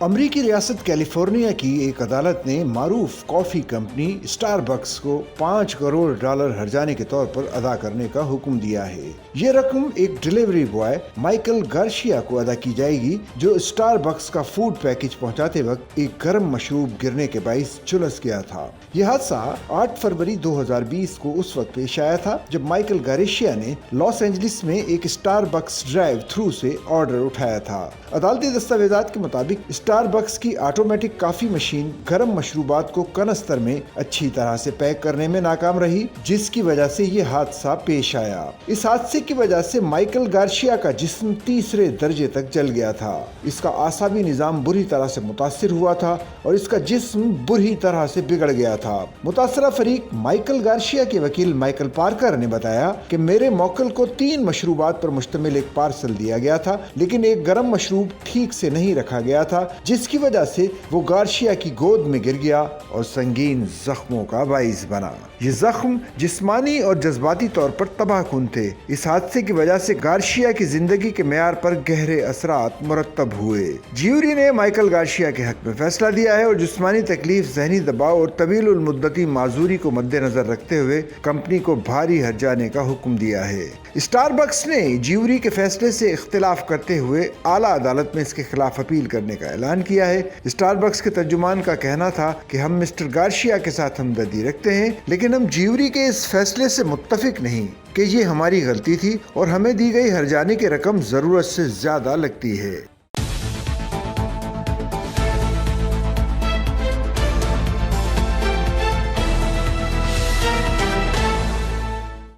अमरीकी रियासत कैलिफोर्निया की एक अदालत ने मारूफ कॉफी कंपनी स्टारबक्स को $5 करोड़ हर्जाने के तौर पर अदा करने का हुक्म दिया है। ये रकम एक डिलीवरी बॉय माइकल गार्शिया को अदा की जाएगी, जो स्टारबक्स का फूड पैकेज पहुंचाते वक्त एक गर्म मशरूब गिरने के बाइस झुलस गया था। यह हादसा 8 फरवरी 2020 को उस वक्त पेश आया था जब माइकल गार्शिया ने लॉस एंजलिस में एक स्टारबक्स ड्राइव-थ्रू से ऑर्डर उठाया था। अदालती दस्तावेजात के मुताबिक स्टारबक्स की ऑटोमेटिक कॉफी मशीन गर्म मशरूबात को कनस्तर में अच्छी तरह से पैक करने में नाकाम रही, जिसकी वजह से ये हादसा पेश आया। इस हादसे की वजह से माइकल गार्शिया का जिस्म तीसरे दर्जे तक जल गया था। इसका आसाबी निजाम बुरी तरह से मुतासिर हुआ था और इसका जिस्म बुरी तरह से बिगड़ गया था। मुतासरा फरीक माइकल गार्शिया के वकील माइकल पार्कर ने बताया कि मेरे मौकल को 3 मशरूबात पर मुश्तमिल एक पार्सल दिया गया था, लेकिन एक गर्म मशरूब ठीक से नहीं रखा गया था, जिसकी वजह से वो गार्शिया की गोद में गिर गया और संगीन जख्मों का बाइस बना। ये जख्म जिस्मानी और जज्बाती तौर पर तबाहकुन थे। इस हादसे की वजह से गार्शिया की जिंदगी के मेयार पर गहरे असरात मुरतब हुए। ज्यूरी ने माइकल गार्शिया के हक में फैसला दिया है और जिस्मानी तकलीफ, जहनी दबाव और तवील मुद्दती माजूरी को मद्देनजर रखते हुए कंपनी को भारी हर्जाने का हुक्म दिया है। स्टारबक्स ने ज्यूरी के फैसले से इख्तिलाफ करते हुए आला अदालत में इसके खिलाफ अपील करने का ऐलान किया है। स्टारबक्स के तर्जुमान का कहना था कि हम मिस्टर गार्शिया के साथ हमदर्दी रखते हैं, लेकिन हम ज्यूरी के इस फैसले से मुत्तफिक नहीं कि ये हमारी गलती थी और हमें दी गई हर्जाने की रकम जरूरत से ज्यादा लगती है।